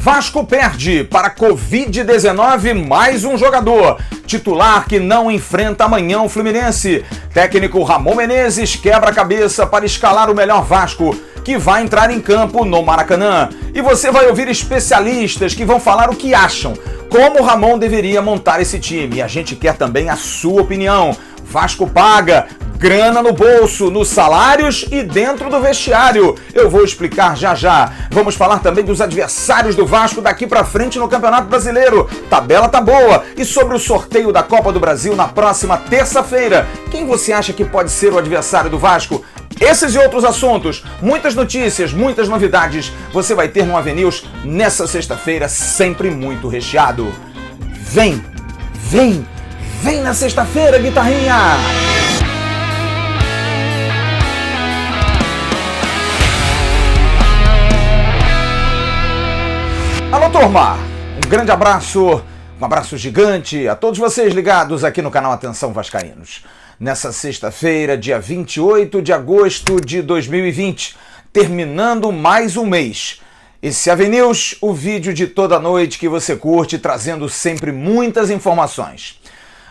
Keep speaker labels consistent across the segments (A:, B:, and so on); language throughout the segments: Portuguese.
A: Vasco perde para Covid-19 mais um jogador. Titular que não enfrenta amanhã o Fluminense. Técnico Ramon Menezes quebra a cabeça para escalar o melhor Vasco, que vai entrar em campo no Maracanã. E você vai ouvir especialistas que vão falar o que acham, como o Ramon deveria montar esse time. E a gente quer também a sua opinião. Vasco paga grana no bolso, nos salários e dentro do vestiário. Eu vou explicar já já. Vamos falar também dos adversários do Vasco daqui pra frente no Campeonato Brasileiro. Tabela tá boa. E sobre o sorteio da Copa do Brasil na próxima terça-feira. Quem você acha que pode ser o adversário do Vasco? Esses e outros assuntos, muitas notícias, muitas novidades, você vai ter no AVNews nessa sexta-feira, sempre muito recheado. Vem na sexta-feira, guitarrinha! Alô, turma! Um grande abraço, um abraço gigante a todos vocês ligados aqui no canal Atenção Vascaínos. Nessa sexta-feira, dia 28 de agosto de 2020, terminando mais um mês. Esse AVNews, o vídeo de toda noite que você curte, trazendo sempre muitas informações.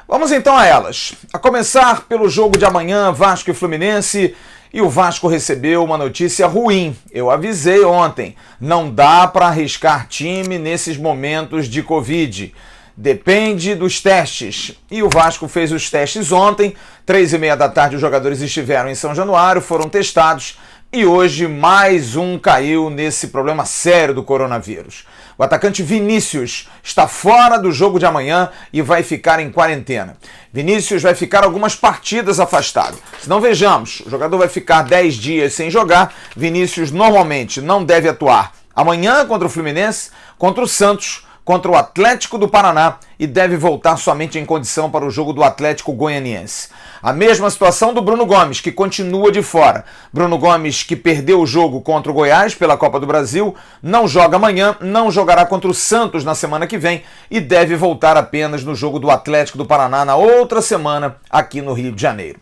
A: Vamos então a elas. A começar pelo jogo de amanhã, Vasco e Fluminense. E o Vasco recebeu uma notícia ruim. Eu avisei ontem, não dá para arriscar time nesses momentos de Covid. Depende dos testes. E o Vasco fez os testes ontem, 3h30 da tarde os jogadores estiveram em São Januário, foram testados e hoje mais um caiu nesse problema sério do coronavírus. O atacante Vinícius está fora do jogo de amanhã e vai ficar em quarentena. Vinícius vai ficar algumas partidas afastado. Se não vejamos, o jogador vai ficar 10 dias sem jogar. Vinícius normalmente não deve atuar amanhã contra o Fluminense, contra o Santos, contra o Atlético do Paraná e deve voltar somente em condição para o jogo do Atlético Goianiense. A mesma situação do Bruno Gomes, que continua de fora. Bruno Gomes, que perdeu o jogo contra o Goiás pela Copa do Brasil, não joga amanhã, não jogará contra o Santos na semana que vem e deve voltar apenas no jogo do Atlético do Paraná na outra semana aqui no Rio de Janeiro.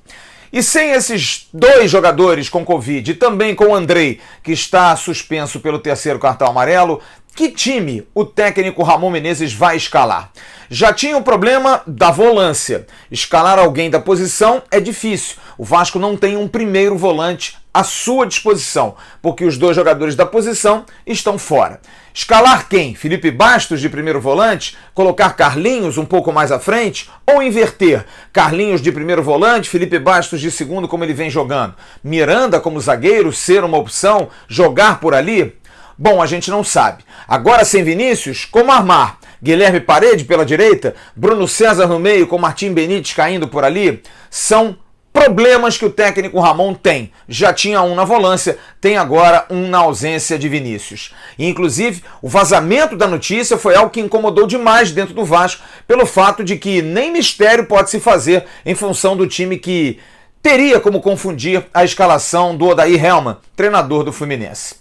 A: E sem esses dois jogadores com Covid e também com o Andrei, que está suspenso pelo terceiro cartão amarelo, que time o técnico Ramon Menezes vai escalar? Já tinha o problema da volância. Escalar alguém da posição é difícil. O Vasco não tem um primeiro volante à sua disposição, porque os dois jogadores da posição estão fora. Escalar quem? Felipe Bastos de primeiro volante? Colocar Carlinhos um pouco mais à frente? Ou inverter? Carlinhos de primeiro volante, Felipe Bastos de segundo, como ele vem jogando? Miranda como zagueiro, ser uma opção? Jogar por ali? Bom, a gente não sabe. Agora sem Vinícius, como armar? Guilherme Parede pela direita? Bruno César no meio com Martim Benítez caindo por ali? São problemas que o técnico Ramon tem. Já tinha um na volância, tem agora um na ausência de Vinícius. E, inclusive, o vazamento da notícia foi algo que incomodou demais dentro do Vasco, pelo fato de que nem mistério pode se fazer em função do time que teria como confundir a escalação do Odair Hellmann, treinador do Fluminense.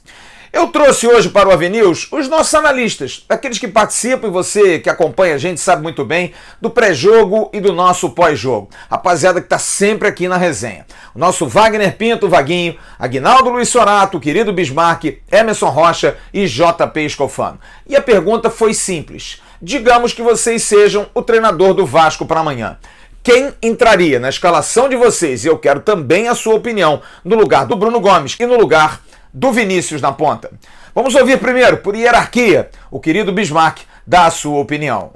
A: Eu trouxe hoje para o AVNews os nossos analistas, aqueles que participam e você que acompanha a gente sabe muito bem do pré-jogo e do nosso pós-jogo. Rapaziada que está sempre aqui na resenha. O nosso Wagner Pinto, Vaguinho, Aguinaldo Luiz Sorato, o querido Bismarck, Emerson Rocha e JP Escofano. E a pergunta foi simples. Digamos que vocês sejam o treinador do Vasco para amanhã. Quem entraria na escalação de vocês, e eu quero também a sua opinião, no lugar do Bruno Gomes e no lugar do Vinícius na ponta? Vamos ouvir primeiro, por hierarquia, o querido Bismarck dá a sua opinião.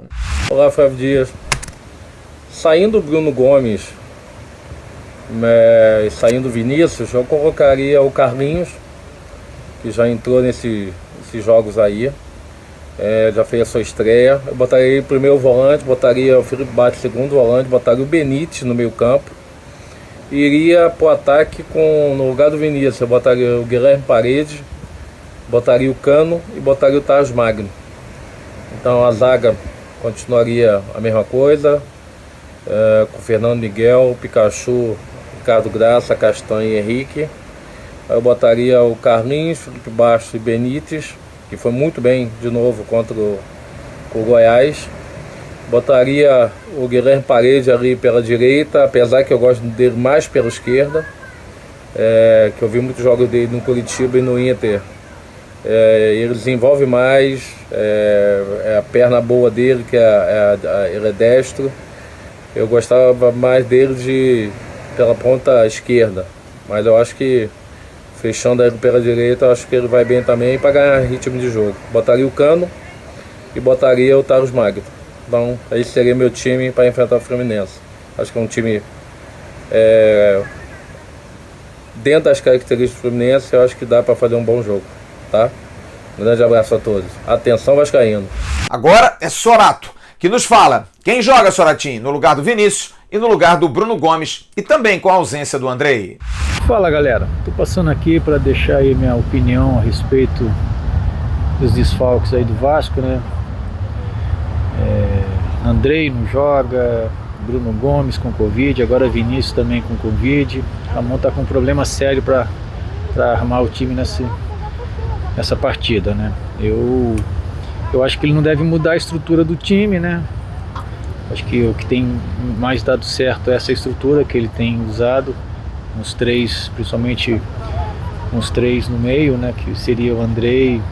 B: Olá, Flávio Dias. Saindo o Bruno Gomes e saindo o Vinícius, eu colocaria o Carlinhos, que já entrou nesses jogos aí, já fez a sua estreia. Eu botaria o primeiro volante, botaria o Felipe Bastos segundo volante, botaria o Benítez no meio campo. Iria para o ataque no lugar do Vinícius, eu botaria o Guilherme Paredes, botaria o Cano e botaria o Thales Magno. Então a zaga continuaria a mesma coisa, com Fernando Miguel, Pikachu, Ricardo Graça, Castanho e Henrique. Eu botaria o Carlinhos, Felipe Bastos e Benítez, que foi muito bem de novo contra o Goiás. Botaria o Guilherme Paredes ali pela direita, apesar que eu gosto dele mais pela esquerda, que eu vi muitos jogos dele no Curitiba e no Inter. Ele desenvolve mais, é a perna boa dele, que ele é destro. Eu gostava mais dele pela ponta esquerda, mas eu acho que fechando ele pela direita, eu acho que ele vai bem também para ganhar ritmo de jogo. Botaria o Cano e botaria o Thales Magno. Então, esse seria meu time para enfrentar o Fluminense. Acho que é um time dentro das características do Fluminense, eu acho que dá para fazer um bom jogo, tá? Um grande abraço a todos. Atenção, vascaíno.
A: Agora é Sorato, que nos fala quem joga, Soratinho, no lugar do Vinícius e no lugar do Bruno Gomes, e também com a ausência do Andrei.
C: Fala, galera, tô passando aqui para deixar aí minha opinião a respeito dos desfalques aí do Vasco, né? Andrei não joga, Bruno Gomes com Covid, agora Vinícius também com Covid. O Ramon tá com um problema sério para armar o time nessa partida, né? Eu acho que ele não deve mudar a estrutura do time, né? Acho que o que tem mais dado certo é essa estrutura que ele tem usado, uns três, principalmente uns três no meio, né? Que seria o Andrei,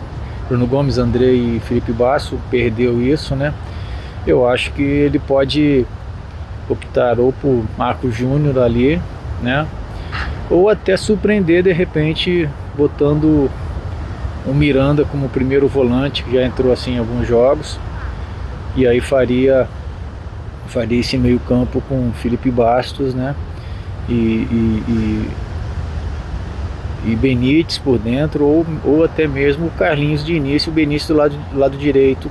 C: Bruno Gomes, Andrei e Felipe Basso. Perdeu isso, né? Eu acho que ele pode optar ou por Marcos Júnior ali, né? Ou até surpreender de repente botando o Miranda como primeiro volante, que já entrou assim em alguns jogos, e aí faria esse meio campo com Felipe Bastos, né? E Benítez por dentro, ou até mesmo o Carlinhos de início, o Benítez do lado direito,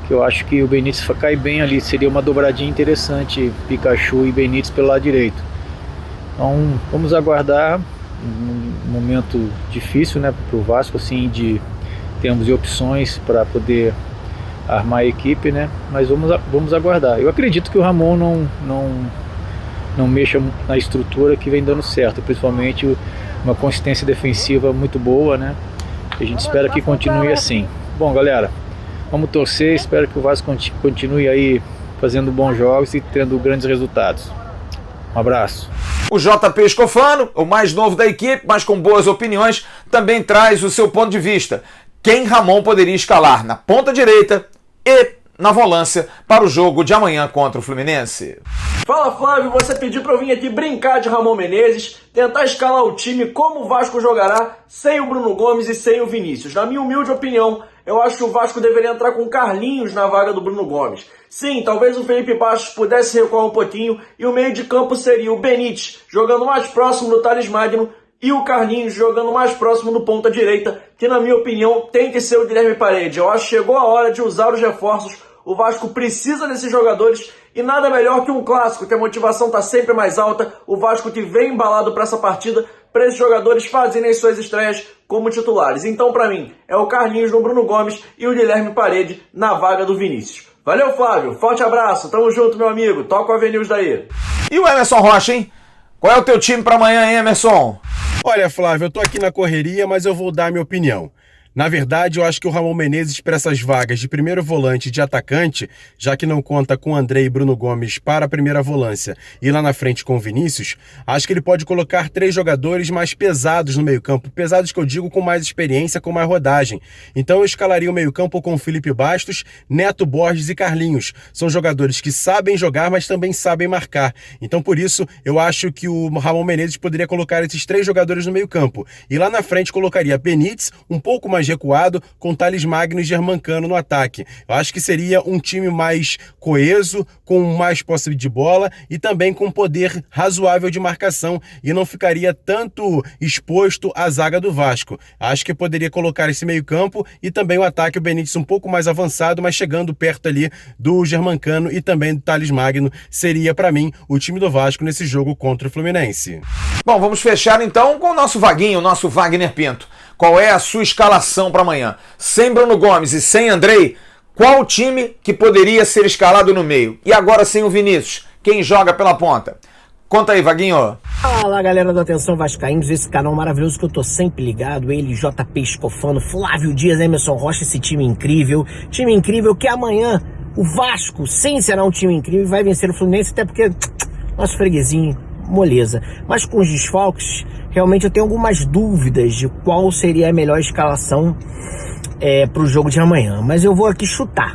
C: que eu acho que o Benítez cai bem ali, seria uma dobradinha interessante, Pikachu e Benítez pelo lado direito. Então vamos aguardar um momento difícil, né, para o Vasco, assim, temos opções para poder armar a equipe, né, mas vamos aguardar. Eu acredito que o Ramon não mexa na estrutura, que vem dando certo, principalmente uma consistência defensiva muito boa, né, a gente espera que continue assim. Bom, galera, vamos torcer, espero que o Vasco continue aí fazendo bons jogos e tendo grandes resultados. Um abraço.
A: O JP Scofano, o mais novo da equipe, mas com boas opiniões, também traz o seu ponto de vista. Quem Ramon poderia escalar na ponta direita e na volância para o jogo de amanhã contra o Fluminense.
D: Fala, Flávio, você pediu para eu vir aqui brincar de Ramon Menezes, tentar escalar o time como o Vasco jogará sem o Bruno Gomes e sem o Vinícius. Na minha humilde opinião, eu acho que o Vasco deveria entrar com Carlinhos na vaga do Bruno Gomes. Sim, talvez o Felipe Bastos pudesse recuar um pouquinho e o meio de campo seria o Benítez jogando mais próximo do Thales Magno e o Carlinhos jogando mais próximo do ponta direita, que na minha opinião tem que ser o Guilherme Parede. Eu acho que chegou a hora de usar os reforços, o Vasco precisa desses jogadores e nada melhor que um clássico, que a motivação está sempre mais alta, o Vasco que vem embalado para essa partida, para esses jogadores fazerem as suas estreias como titulares. Então, para mim, é o Carlinhos no Bruno Gomes e o Guilherme Parede na vaga do Vinícius. Valeu, Flávio. Forte abraço. Tamo junto, meu amigo. Toca o Avenils daí.
A: E o Emerson Rocha, hein? Qual é o teu time para amanhã, hein, Emerson?
E: Olha, Flávio, eu tô aqui na correria, mas eu vou dar a minha opinião. Na verdade, eu acho que o Ramon Menezes, para essas vagas de primeiro volante e de atacante, já que não conta com Andrei e Bruno Gomes para a primeira volância e lá na frente com o Vinícius, acho que ele pode colocar 3 jogadores mais pesados no meio-campo. Pesados que eu digo com mais experiência, com mais rodagem. Então eu escalaria o meio-campo com Felipe Bastos, Neto Borges e Carlinhos. São jogadores que sabem jogar, mas também sabem marcar. Então por isso eu acho que o Ramon Menezes poderia colocar esses 3 jogadores no meio-campo. E lá na frente colocaria Benítez, um pouco mais recuado, com Thales Magno e Germancano no ataque. Eu acho que seria um time mais coeso, com mais posse de bola e também com poder razoável de marcação e não ficaria tanto exposto à zaga do Vasco. Acho que poderia colocar esse meio-campo e também o ataque, o Benítez um pouco mais avançado, mas chegando perto ali do Germancano e também do Thales Magno. Seria, para mim, o time do Vasco nesse jogo contra o Fluminense.
A: Bom, vamos fechar então com o nosso Vaguinho, o nosso Wagner Pinto. Qual é a sua escalação para amanhã? Sem Bruno Gomes e sem Andrei, qual o time que poderia ser escalado no meio? E agora sem o Vinícius, quem joga pela ponta? Conta aí, Vaguinho.
F: Fala, galera do Atenção Vascaínos, esse canal maravilhoso que eu tô sempre ligado, ele, JP Scofano, Flávio Dias, Emerson Rocha, esse time incrível que amanhã o Vasco, sim, será um time incrível, vai vencer o Fluminense, até porque nosso freguesinho moleza. Mas com os desfalques, realmente eu tenho algumas dúvidas de qual seria a melhor escalação para o jogo de amanhã. Mas eu vou aqui chutar,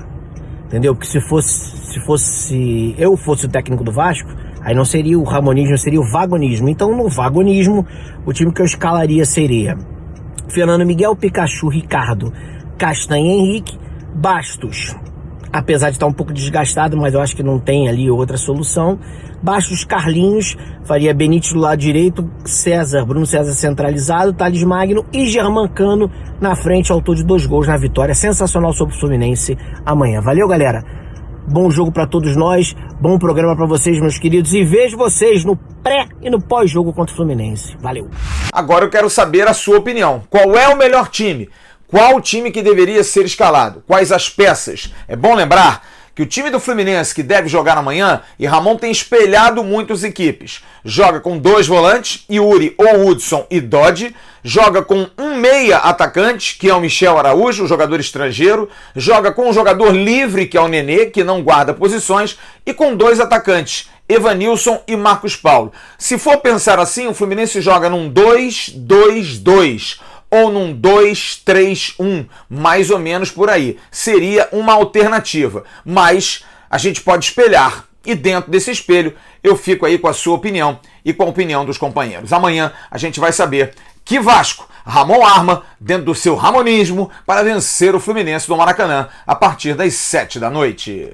F: entendeu? Porque se eu fosse o técnico do Vasco, aí não seria o ramonismo, seria o vagonismo. Então no vagonismo, o time que eu escalaria seria Fernando Miguel, Pikachu, Ricardo, Castanha, Henrique, Bastos, apesar de estar um pouco desgastado, mas eu acho que não tem ali outra solução. Bastos, Carlinhos, faria Benítez do lado direito, Bruno César centralizado, Thales Magno e Germancano na frente, autor de 2 gols na vitória sensacional sobre o Fluminense amanhã. Valeu, galera! Bom jogo para todos nós, bom programa para vocês, meus queridos, e vejo vocês no pré e no pós-jogo contra o Fluminense. Valeu!
A: Agora eu quero saber a sua opinião. Qual é o melhor time? Qual o time que deveria ser escalado? Quais as peças? É bom lembrar que o time do Fluminense que deve jogar amanhã, e Ramon tem espelhado muitas equipes, joga com 2 volantes, Yuri ou Hudson e Dodge, joga com um meia atacante, que é o Michel Araújo, o jogador estrangeiro, joga com um jogador livre, que é o Nenê, que não guarda posições, e com 2 atacantes, Evanilson e Marcos Paulo. Se for pensar assim, o Fluminense joga num 2-2-2, ou num 2-3-1, mais ou menos por aí. Seria uma alternativa, mas a gente pode espelhar, e dentro desse espelho eu fico aí com a sua opinião e com a opinião dos companheiros. Amanhã a gente vai saber que Vasco Ramon arma dentro do seu ramonismo para vencer o Fluminense do Maracanã a partir das 7 da noite.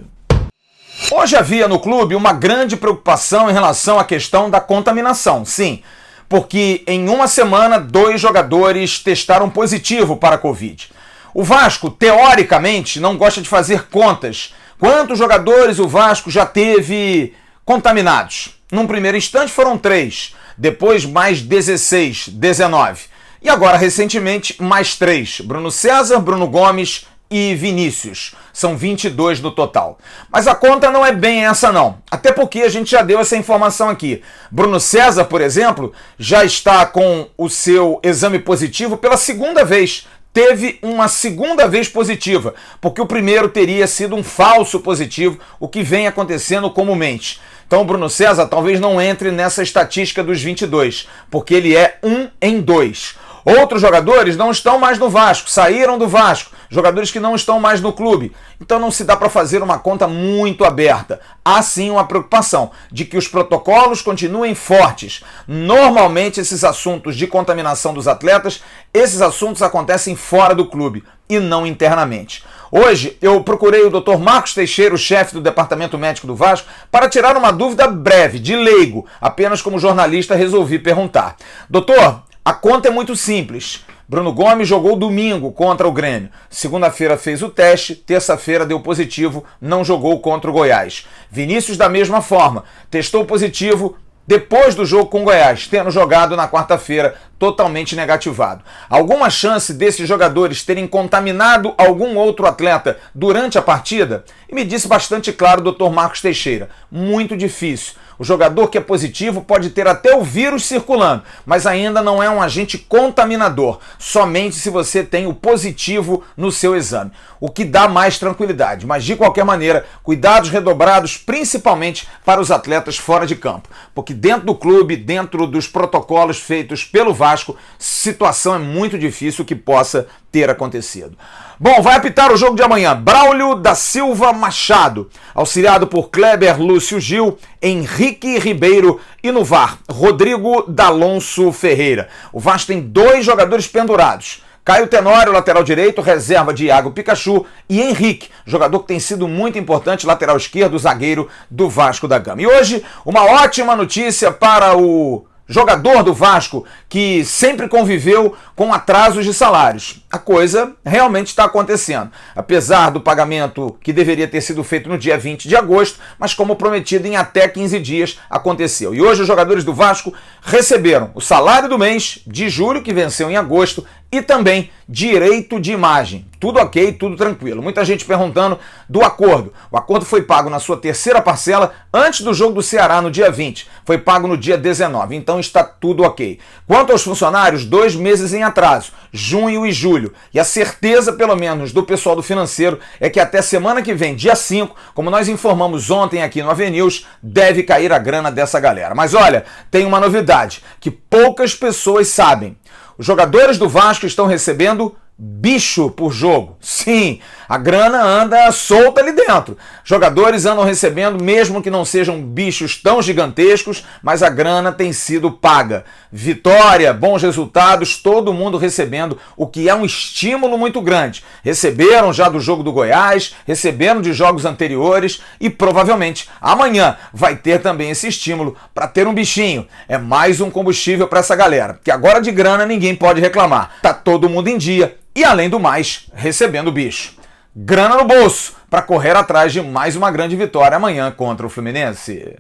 A: Hoje havia no clube uma grande preocupação em relação à questão da contaminação, sim, porque em uma semana 2 jogadores testaram positivo para a Covid. O Vasco, teoricamente, não gosta de fazer contas. Quantos jogadores o Vasco já teve contaminados? Num primeiro instante foram 3, depois mais 16, 19. E agora, recentemente, mais 3. Bruno César, Bruno Gomes e Vinícius. São 22 no total. Mas a conta não é bem essa não. Até porque a gente já deu essa informação aqui. Bruno César, por exemplo, já está com o seu exame positivo pela 2ª vez. Teve uma 2ª vez positiva, porque o primeiro teria sido um falso positivo, o que vem acontecendo comumente. Então o Bruno César talvez não entre nessa estatística dos 22, porque ele é 1 em 2. Outros jogadores não estão mais no Vasco, saíram do Vasco, jogadores que não estão mais no clube. Então não se dá para fazer uma conta muito aberta. Há sim uma preocupação de que os protocolos continuem fortes. Normalmente esses assuntos de contaminação dos atletas, esses assuntos acontecem fora do clube e não internamente. Hoje eu procurei o Dr. Marcos Teixeira, o chefe do departamento médico do Vasco, para tirar uma dúvida breve, de leigo, apenas como jornalista resolvi perguntar. Doutor, a conta é muito simples. Bruno Gomes jogou domingo contra o Grêmio. Segunda-feira fez o teste, terça-feira deu positivo, não jogou contra o Goiás. Vinícius da mesma forma, testou positivo depois do jogo com o Goiás, tendo jogado na quarta-feira, totalmente negativado. Alguma chance desses jogadores terem contaminado algum outro atleta durante a partida? E me disse bastante claro o Dr. Marcos Teixeira, muito difícil. O jogador que é positivo pode ter até o vírus circulando, mas ainda não é um agente contaminador, somente se você tem o positivo no seu exame, o que dá mais tranquilidade. Mas de qualquer maneira, cuidados redobrados, principalmente para os atletas fora de campo, porque dentro do clube, dentro dos protocolos feitos pelo Vasco, situação é muito difícil que possa ter acontecido. Bom, vai apitar o jogo de amanhã. Braulio da Silva Machado, auxiliado por Kleber Lúcio Gil, Henrique Ribeiro e no VAR, Rodrigo D'Alonso Ferreira. O Vasco tem 2 jogadores pendurados. Caio Tenório, lateral direito, reserva de Iago Pikachu, e Henrique, jogador que tem sido muito importante, lateral esquerdo, zagueiro do Vasco da Gama. E hoje, uma ótima notícia para o jogador do Vasco que sempre conviveu com atrasos de salários. A coisa realmente está acontecendo. Apesar do pagamento que deveria ter sido feito no dia 20 de agosto, mas como prometido em até 15 dias, aconteceu. E hoje os jogadores do Vasco receberam o salário do mês de julho, que venceu em agosto, e também direito de imagem. Tudo ok, tudo tranquilo. Muita gente perguntando do acordo. O acordo foi pago na sua terceira parcela antes do jogo do Ceará, no dia 20. Foi pago no dia 19. Então então está tudo ok. Quanto aos funcionários, 2 meses em atraso, junho e julho. E a certeza, pelo menos, do pessoal do financeiro é que até semana que vem, dia 5, como nós informamos ontem aqui no AVNews, deve cair a grana dessa galera. Mas olha, tem uma novidade que poucas pessoas sabem. Os jogadores do Vasco estão recebendo bicho por jogo. Sim, a grana anda solta ali dentro. Jogadores andam recebendo, mesmo que não sejam bichos tão gigantescos, mas a grana tem sido paga. Vitória, bons resultados, todo mundo recebendo, o que é um estímulo muito grande. Receberam já do jogo do Goiás, receberam de jogos anteriores e provavelmente amanhã vai ter também esse estímulo para ter um bichinho. É mais um combustível para essa galera, que agora de grana ninguém pode reclamar. Tá todo mundo em dia. E, além do mais, recebendo bicho. Grana no bolso para correr atrás de mais uma grande vitória amanhã contra o Fluminense.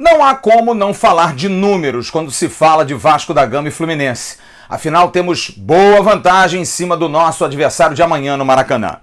A: Não há como não falar de números quando se fala de Vasco da Gama e Fluminense. Afinal, temos boa vantagem em cima do nosso adversário de amanhã no Maracanã.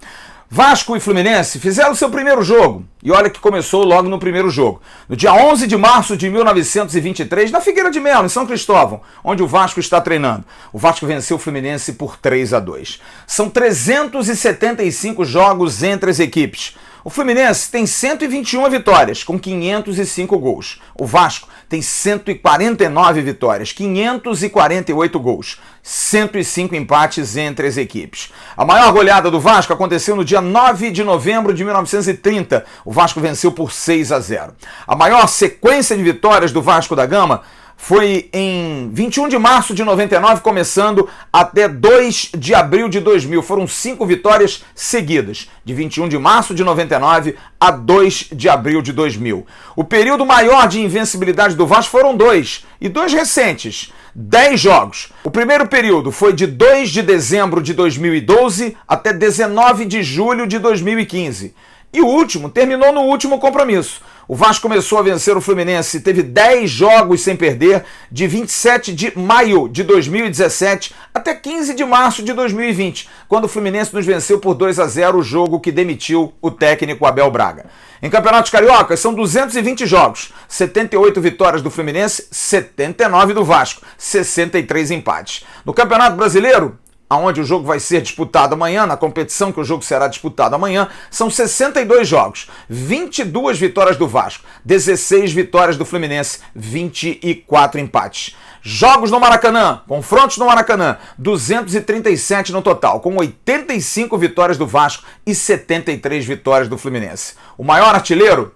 A: Vasco e Fluminense fizeram seu primeiro jogo, e olha que começou logo no primeiro jogo. No dia 11 de março de 1923, na Figueira de Melo, em São Cristóvão, onde o Vasco está treinando. O Vasco venceu o Fluminense por 3-2. São 375 jogos entre as equipes. O Fluminense tem 121 vitórias, com 505 gols. O Vasco tem 149 vitórias, 548 gols. 105 empates entre as equipes. A maior goleada do Vasco aconteceu no dia 9 de novembro de 1930. O Vasco venceu por 6-0. A maior sequência de vitórias do Vasco da Gama foi em 21 de março de 99, começando até 2 de abril de 2000. Foram 5 vitórias seguidas, de 21 de março de 99 a 2 de abril de 2000. O período maior de invencibilidade do Vasco foram 2, e 2 recentes. 10 jogos. O primeiro período foi de 2 de dezembro de 2012 até 19 de julho de 2015. E o último terminou no último compromisso. O Vasco começou a vencer o Fluminense, teve 10 jogos sem perder, de 27 de maio de 2017 até 15 de março de 2020, quando o Fluminense nos venceu por 2-0, o jogo que demitiu o técnico Abel Braga. Em campeonatos cariocas, são 220 jogos, 78 vitórias do Fluminense, 79 do Vasco, 63 empates. No Campeonato Brasileiro, onde o jogo vai ser disputado amanhã, na competição que o jogo será disputado amanhã, são 62 jogos, 22 vitórias do Vasco, 16 vitórias do Fluminense, 24 empates. Jogos no Maracanã, confrontos no Maracanã, 237 no total, com 85 vitórias do Vasco e 73 vitórias do Fluminense. O maior artilheiro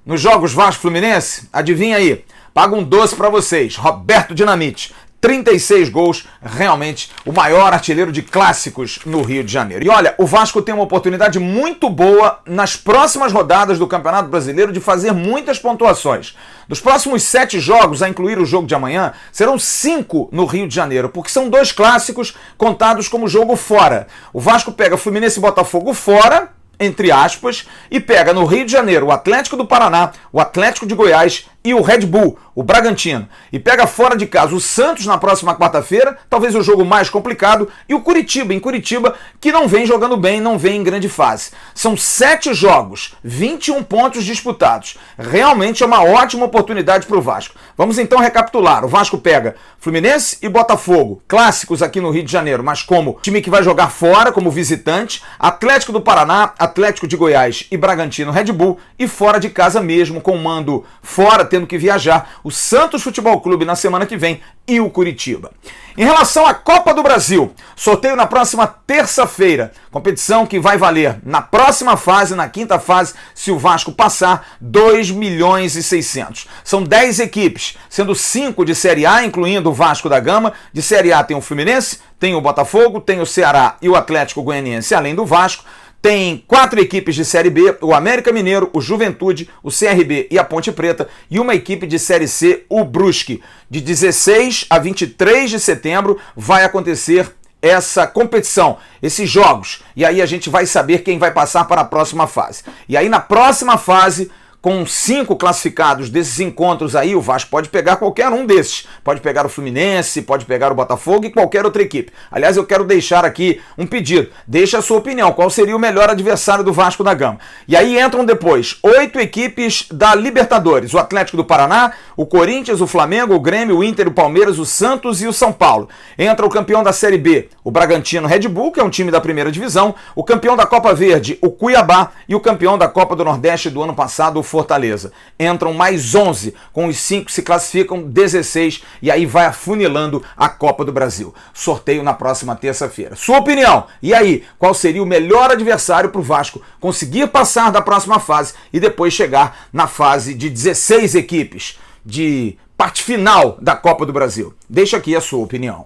A: nos jogos Vasco-Fluminense, adivinha aí, paga um doce para vocês, Roberto Dinamite. 36 gols, realmente o maior artilheiro de clássicos no Rio de Janeiro. E olha, o Vasco tem uma oportunidade muito boa nas próximas rodadas do Campeonato Brasileiro de fazer muitas pontuações. Dos próximos 7 jogos, a incluir o jogo de amanhã, serão 5 no Rio de Janeiro, porque são 2 clássicos contados como jogo fora. O Vasco pega Fluminense e Botafogo fora, entre aspas, e pega no Rio de Janeiro o Atlético do Paraná, o Atlético de Goiás e o Red Bull, o Bragantino. E pega fora de casa o Santos na próxima quarta-feira, talvez o jogo mais complicado, e o Curitiba, em Curitiba, que não vem jogando bem, não vem em grande fase. São 7 jogos, 21 pontos disputados. Realmente é uma ótima oportunidade para o Vasco. Vamos então recapitular. O Vasco pega Fluminense e Botafogo, clássicos aqui no Rio de Janeiro, mas como time que vai jogar fora, como visitante, Atlético do Paraná, Atlético de Goiás e Bragantino Red Bull, e fora de casa mesmo, com mando fora, tendo que viajar, o Santos Futebol Clube na semana que vem e o Curitiba. Em relação à Copa do Brasil, sorteio na próxima terça-feira, competição que vai valer na próxima fase, na quinta fase, se o Vasco passar, 2 milhões e 600. São 10 equipes, sendo 5 de Série A, incluindo o Vasco da Gama. De Série A tem o Fluminense, tem o Botafogo, tem o Ceará e o Atlético Goianiense, além do Vasco. Tem 4 equipes de Série B, o América Mineiro, o Juventude, o CRB e a Ponte Preta, e uma equipe de Série C, o Brusque. De 16 a 23 de setembro vai acontecer essa competição, esses jogos, e aí a gente vai saber quem vai passar para a próxima fase. E aí na próxima fase, com 5 classificados desses encontros aí, o Vasco pode pegar qualquer um desses. Pode pegar o Fluminense, pode pegar o Botafogo e qualquer outra equipe. Aliás, eu quero deixar aqui um pedido. Deixa a sua opinião. Qual seria o melhor adversário do Vasco da Gama? E aí entram depois 8 equipes da Libertadores. O Atlético do Paraná, o Corinthians, o Flamengo, o Grêmio, o Inter, o Palmeiras, o Santos e o São Paulo. Entra o campeão da Série B, o Bragantino Red Bull, que é um time da primeira divisão, o campeão da Copa Verde, o Cuiabá, e o campeão da Copa do Nordeste do ano passado, o Fortaleza. Entram mais 11, com os 5 se classificam 16, e aí vai afunilando a Copa do Brasil. Sorteio na próxima terça-feira. Sua opinião? E aí, qual seria o melhor adversário para o Vasco conseguir passar da próxima fase e depois chegar na fase de 16 equipes, de parte final da Copa do Brasil? Deixa aqui a sua opinião.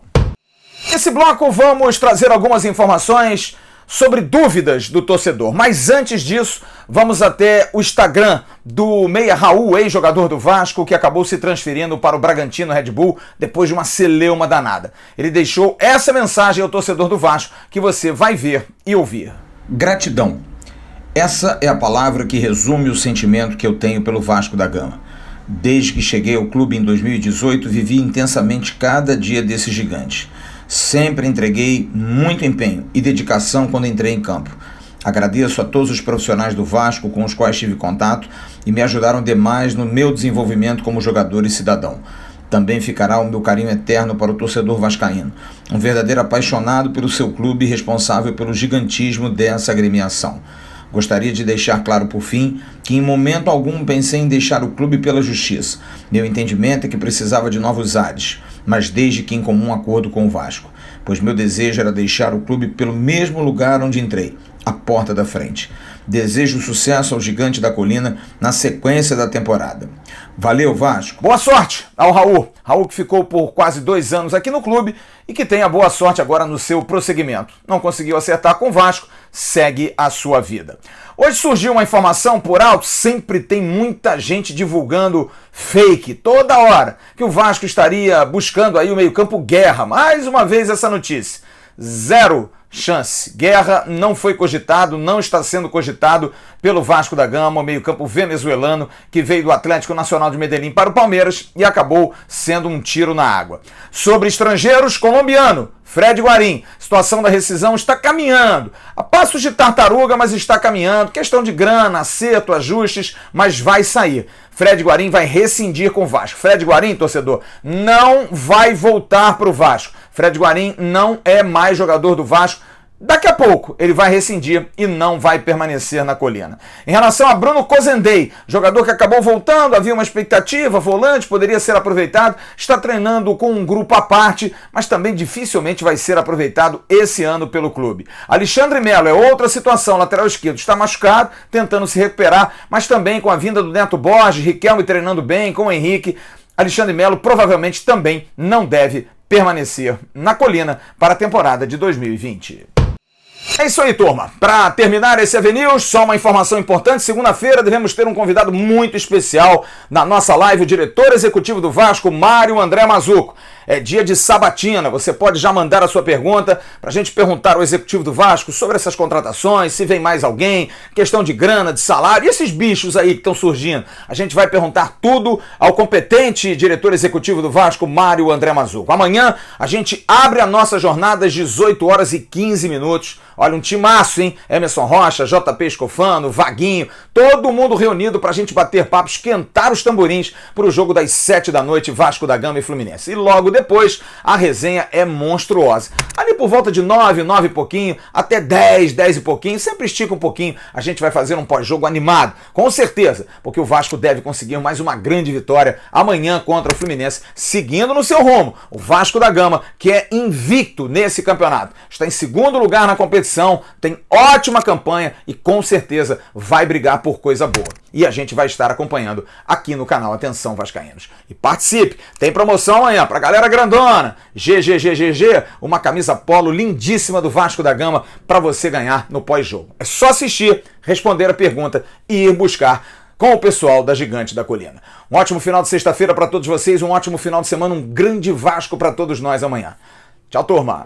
A: Nesse bloco vamos trazer algumas informações sobre dúvidas do torcedor. Mas antes disso, vamos até o Instagram do Meia Raul, ex-jogador do Vasco, que acabou se transferindo para o Bragantino Red Bull depois de uma celeuma danada. Ele deixou essa mensagem ao torcedor do Vasco que você vai ver e ouvir.
G: Gratidão. Essa é a palavra que resume o sentimento que eu tenho pelo Vasco da Gama. Desde que cheguei ao clube em 2018, vivi intensamente cada dia desse gigante. Sempre entreguei muito empenho e dedicação quando entrei em campo. Agradeço a todos os profissionais do Vasco com os quais tive contato e me ajudaram demais no meu desenvolvimento como jogador e cidadão. Também ficará o meu carinho eterno para o torcedor vascaíno, um verdadeiro apaixonado pelo seu clube e responsável pelo gigantismo dessa agremiação. Gostaria de deixar claro por fim que em momento algum pensei em deixar o clube pela justiça. Meu entendimento é que precisava de novos ares, mas desde que em comum acordo com o Vasco, pois meu desejo era deixar o clube pelo mesmo lugar onde entrei, a porta da frente. Desejo sucesso ao Gigante da Colina na sequência da temporada. Valeu, Vasco!
A: Boa sorte ao Raul. Raul que ficou por quase 2 anos aqui no clube e que tenha boa sorte agora no seu prosseguimento. Não conseguiu acertar com o Vasco, segue a sua vida. Hoje surgiu uma informação por alto, sempre tem muita gente divulgando fake, toda hora, que o Vasco estaria buscando aí o meio-campo Guerra. Mais uma vez essa notícia. Zero chance. Guerra não foi cogitado, não está sendo cogitado pelo Vasco da Gama, o meio-campo venezuelano que veio do Atlético Nacional de Medellín para o Palmeiras e acabou sendo um tiro na água. Sobre estrangeiros, colombiano, Fred Guarín. Situação da rescisão está caminhando. A passos de tartaruga, mas está caminhando. Questão de grana, acerto, ajustes, mas vai sair. Fred Guarín vai rescindir com o Vasco. Fred Guarín, torcedor, não vai voltar para o Vasco. Fred Guarín não é mais jogador do Vasco. Daqui a pouco ele vai rescindir e não vai permanecer na Colina. Em relação a Bruno Cozendey, jogador que acabou voltando, havia uma expectativa, volante, poderia ser aproveitado, está treinando com um grupo à parte, mas também dificilmente vai ser aproveitado esse ano pelo clube. Alexandre Melo é outra situação, lateral esquerdo, está machucado, tentando se recuperar, mas também com a vinda do Neto Borges, Riquelme treinando bem, com o Henrique, Alexandre Melo provavelmente também não deve permanecer na Colina para a temporada de 2020. É isso aí, turma. Para terminar esse AV-News, só uma informação importante. Segunda-feira devemos ter um convidado muito especial na nossa live, o diretor executivo do Vasco, Mário André Mazzuco. É dia de sabatina, você pode já mandar a sua pergunta para a gente perguntar ao executivo do Vasco sobre essas contratações, se vem mais alguém, questão de grana, de salário, e esses bichos aí que estão surgindo. A gente vai perguntar tudo ao competente diretor executivo do Vasco, Mário André Mazzuco. Amanhã a gente abre a nossa jornada às 18 horas e 15 minutos. Olha, um timaço, hein? Emerson Rocha, JP Escofano, Vaguinho, todo mundo reunido para a gente bater papo, esquentar os tamborins para o jogo das 7 da noite, Vasco da Gama e Fluminense. E logo depois, a resenha é monstruosa. Ali por volta de 9 e pouquinho, até 10 e pouquinho, sempre estica um pouquinho, a gente vai fazer um pós-jogo animado, com certeza, porque o Vasco deve conseguir mais uma grande vitória amanhã contra o Fluminense, seguindo no seu rumo. O Vasco da Gama, que é invicto nesse campeonato, está em segundo lugar na competição, tem ótima campanha e com certeza vai brigar por coisa boa. E a gente vai estar acompanhando aqui no canal Atenção Vascaínos. E participe, tem promoção amanhã pra galera grandona. GGGGG, uma camisa polo lindíssima do Vasco da Gama para você ganhar no pós-jogo. É só assistir, responder a pergunta e ir buscar com o pessoal da Gigante da Colina. Um ótimo final de sexta-feira para todos vocês, um ótimo final de semana, um grande Vasco para todos nós amanhã. Tchau, turma!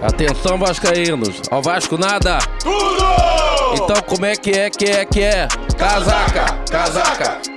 B: Atenção, vascaínos. Ao Vasco nada.
H: Tudo!
B: Então como é que é? Casaca, casaca.